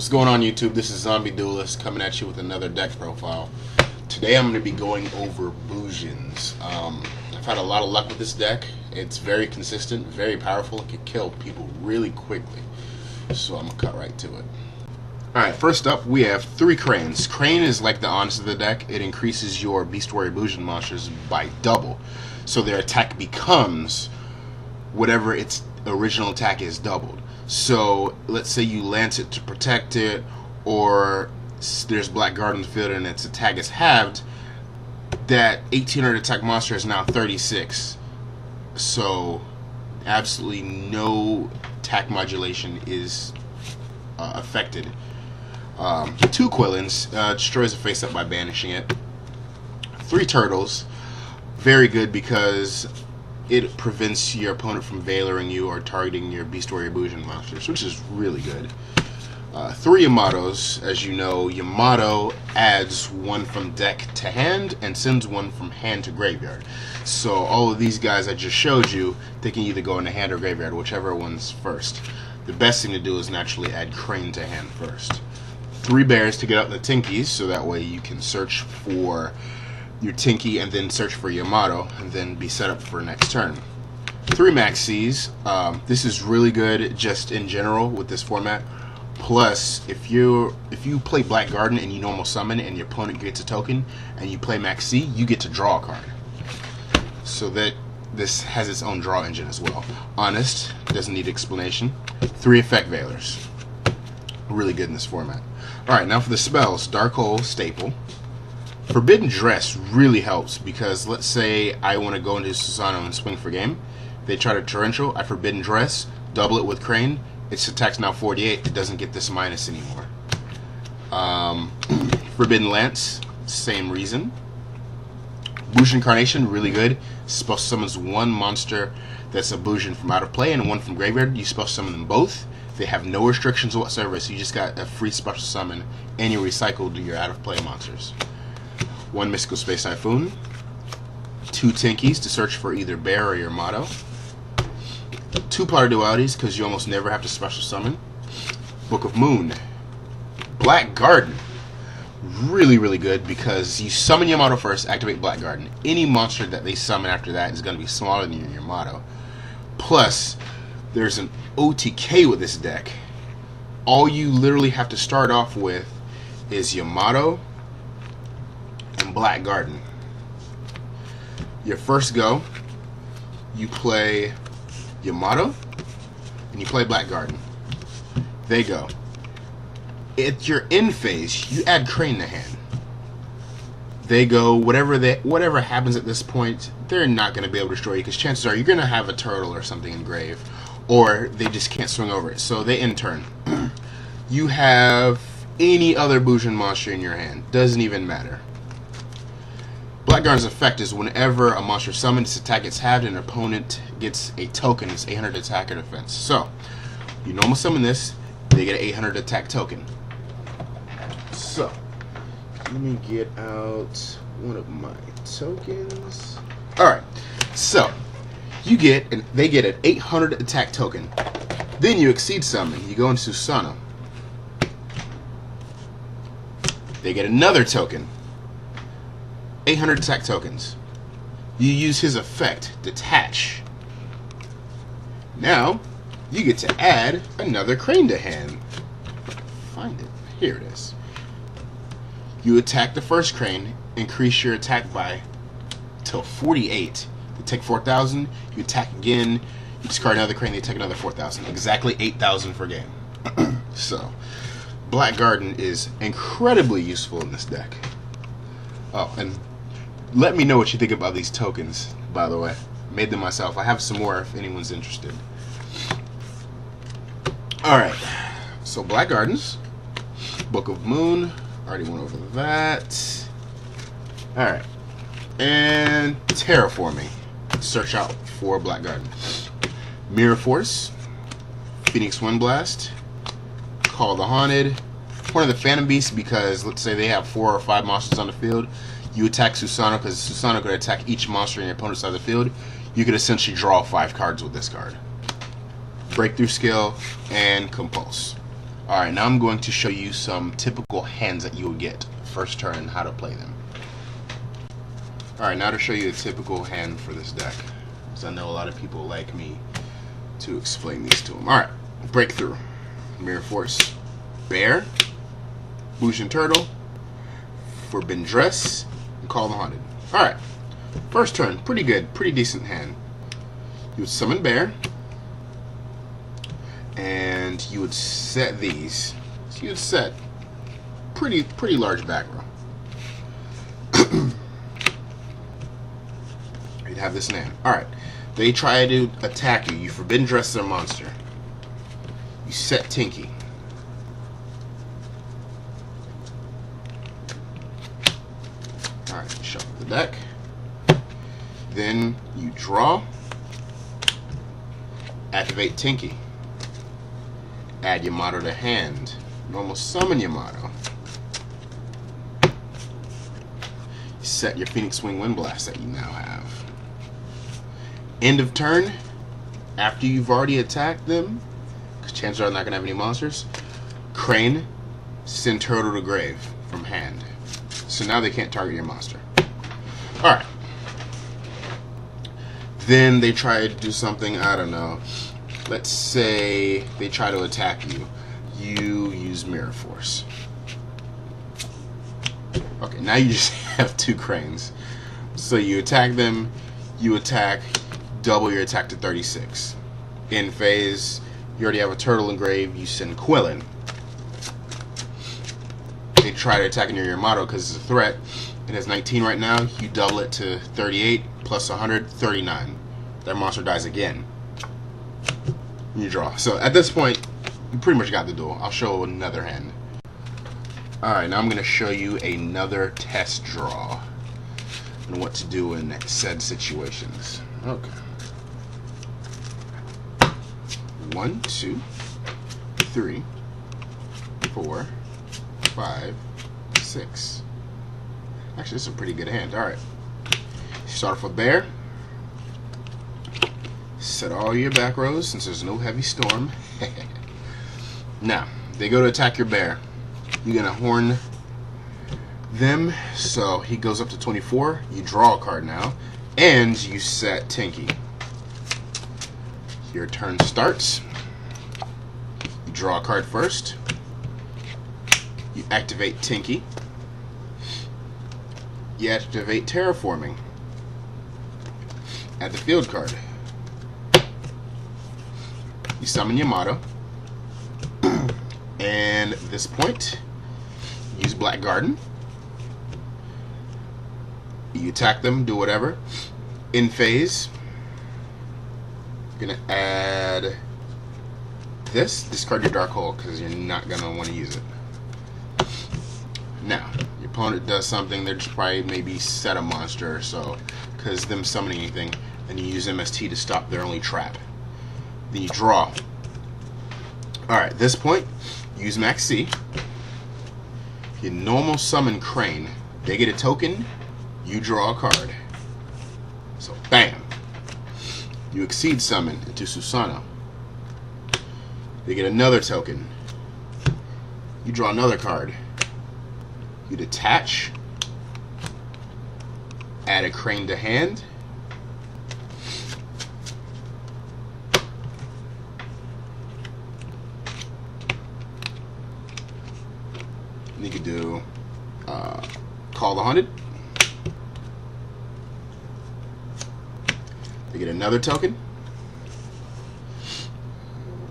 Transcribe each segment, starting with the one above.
What's going on, YouTube? This is Zombie Duelist coming at you with another deck profile. Today I'm going to be going over Buijins. I've had a lot of luck with this deck. It's very consistent, very powerful. It can kill people really quickly. So I'm going to cut right to it. Alright, first up we have 3 Cranes. Crane is like the honest of the deck. It increases your Beast Warrior Buijin monsters by double. So their attack becomes whatever its original attack is doubled. So let's say you lance it to protect it, or there's Black Guard in the field and its attack is halved. That 1800 attack monster is now 36. So absolutely no attack modulation is affected. 2 Quillins destroys a face up by banishing it. 3 Turtles, very good because it prevents your opponent from veiling you or targeting your Beast Warrior Buijin monsters, which is really good. 3 Yamatos. As you know, Yamato adds 1 from deck to hand and sends 1 from hand to graveyard. So all of these guys I just showed you, they can either go into hand or graveyard, whichever one's first. The best thing to do is naturally add Crane to hand first. 3 Bears to get out the Tinkies, so that way you can search for your Tinky and then search for Yamato and then be set up for next turn. 3 Maxis. This is really good just in general with this format. Plus, if you play Black Garden and you normal summon and your opponent gets a token and you play Maxi, you get to draw a card. So that this has its own draw engine as well. Honest, doesn't need explanation. 3 Effect Veilers. Really good in this format. Alright, now for the spells. Dark Hole, staple. Forbidden Dress really helps because let's say I want to go into Susano and swing for game. They try to Torrential, I Forbidden Dress, double it with Crane. Its attack's now 48. It doesn't get this minus anymore. Forbidden Lance, same reason. Buijin Incarnation, really good. Spell summons 1 monster that's a Buijin from out of play and 1 from graveyard. You spell summon them both. They have no restrictions whatsoever, so you just got a free special summon and you recycled your out of play monsters. 1 Mystical Space Typhoon, 2 Tinkies to search for either Bear or Yamato, 2 Polar Dualities because you almost never have to special summon, Book of Moon, Black Garden, really good because you summon Yamato first, activate Black Garden. Any monster that they summon after that is going to be smaller than your Yamato. Plus, there's an OTK with this deck. All you literally have to start off with is Yamato and Black Garden. Your first go, you play Yamato and you play Black Garden. They go. At your end phase, you add Crane to hand. They go. Whatever happens at this point, they're not going to be able to destroy you because chances are you're going to have a turtle or something engraved, or they just can't swing over it. So they end turn. You have any other Buijin monster in your hand. Doesn't even matter. Black Guard's effect is whenever a monster summoned, its attack gets halved and an opponent gets a token, it's 800 attack or defense. So, you normal summon this, they get an 800 attack token. So, let me get out one of my tokens. Alright, so, they get an 800 attack token. Then you exceed summon, you go into Susano. They get another token. 800 attack tokens. You use his effect, Detach. Now, you get to add another Crane to hand. Find it. Here it is. You attack the first Crane, increase your attack by till 48. You take 4,000, you attack again, you discard another Crane, you take another 4,000. Exactly 8,000 per game. So, Black Garden is incredibly useful in this deck. Oh, and let me know what you think about these tokens, by the way. Made them myself. I have some more if anyone's interested. Alright, so Black Gardens, Book of Moon, already went over that. Alright, and Terraforming. Search out for Black Garden. Mirror Force, Phoenix Windblast, Call the Haunted, one of the Phantom Beasts because let's say they have 4 or 5 monsters on the field. You attack Susano because Susano could attack each monster in your opponent's side of the field. You could essentially draw 5 cards with this card. Breakthrough Skill, and Compulse. Alright, now I'm going to show you some typical hands that you will get first turn and how to play them. Alright, now to show you a typical hand for this deck, because I know a lot of people like me to explain these to them. Alright, Breakthrough, Mirror Force, Bear, Buijin Turtle, Forbidden Dress, and Call the Haunted. Alright, first turn, pretty good, pretty decent hand. You would summon Bear, and you would set these. So you would set pretty large back row. You'd have this in hand. Alright, they try to attack you. You Forbidden Dress their monster. You set Tinky. Alright, shuffle the deck. Then you draw. Activate Tinky. Add Yamato to hand. Normal summon Yamato. Set your Phoenix Wing Wind Blast that you now have. End of turn, after you've already attacked them, because chances are they're not going to have any monsters, Crane, send Turtle to grave from hand. So now they can't target your monster. Alright. Then they try to do something, I don't know. Let's say they try to attack you. You use Mirror Force. Okay, now you just have 2 Cranes. So you attack them, you attack, double your attack to 36. In phase, you already have a Turtle in grave, you send Quillin. They try to attack near your Yamato because it's a threat. It has 19 right now, you double it to 38, plus 100, 39. That monster dies again. You draw. So at this point, you pretty much got the duel. I'll show another hand. Alright, now I'm going to show you another test draw and what to do in said situations. Okay. 1, 2, 3, 4, 5, 6. Actually, this is a pretty good hand. Alright. Start off with Bear. Set all your back rows since there's no heavy storm. Now, they go to attack your Bear. You're going to horn them, so he goes up to 24. You draw a card now, and you set Tinky. Your turn starts. You draw a card first. You activate Tinky. You activate Terraforming. Add the field card. You summon Yamato. And at this point, use Black Garden. You attack them, do whatever. In phase, you're going to add this. Discard your Dark Hole because you're not going to want to use it. Now, your opponent does something. They're just probably maybe set a monster or so because them summoning anything. And you use MST to stop their only trap. Then you draw. Alright, at this point, use Max C. You normal summon Crane. They get a token, you draw a card. So, bam. You exceed summon into Susano. They get another token. You draw another card. You detach. Add a Crane to hand. You could do Call the Haunted. They get another token.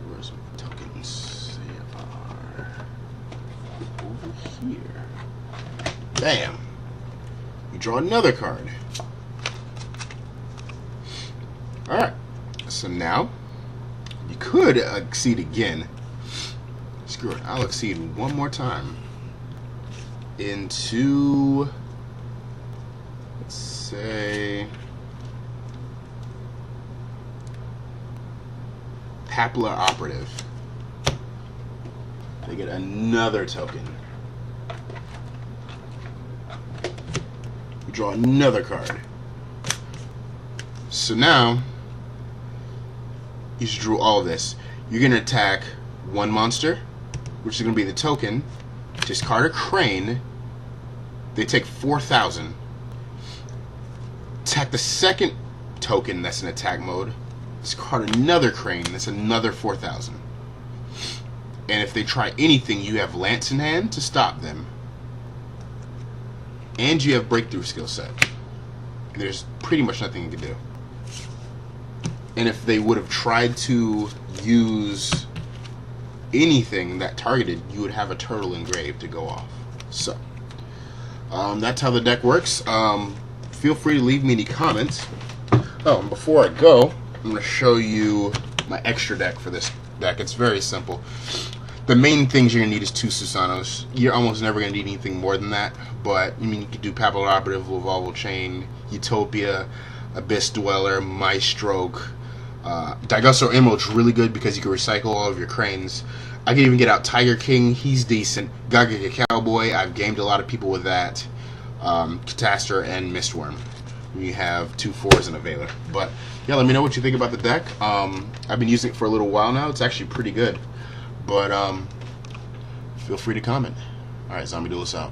Where's my tokens? They are over here. Bam! You draw another card. Alright. So now, you could exceed again. Screw it. I'll exceed one more time. Into, let's say, Papilla Operative. They get another token. You draw another card. So now, you just drew all of this. You're going to attack one monster, which is going to be the token. Discard a Crane. They take 4,000. Attack the second token that's in attack mode. Discard another Crane. That's another 4,000. And if they try anything, you have Lance in hand to stop them. And you have Breakthrough skill set. There's pretty much nothing you can do. And if they would have tried to use anything that targeted, you would have a turtle engraved to go off. So, that's how the deck works. Feel free to leave me any comments. Oh, and before I go, I'm going to show you my extra deck for this deck. It's very simple. The main things you're going to need is 2 Susanos. You're almost never going to need anything more than that. But, I mean, you could do Papal Operative, Volvo Chain, Utopia, Abyss Dweller, Maestroke. Daigusto Emerald's really good because you can recycle all of your Cranes. I can even get out Tiger King. He's decent. Gaga Cowboy. I've gamed a lot of people with that. Catastor and Mistworm. You have 2 4s and a Veiler. But, yeah, let me know what you think about the deck. I've been using it for a little while now. It's actually pretty good. But, feel free to comment. Alright, Zombie Duelist out.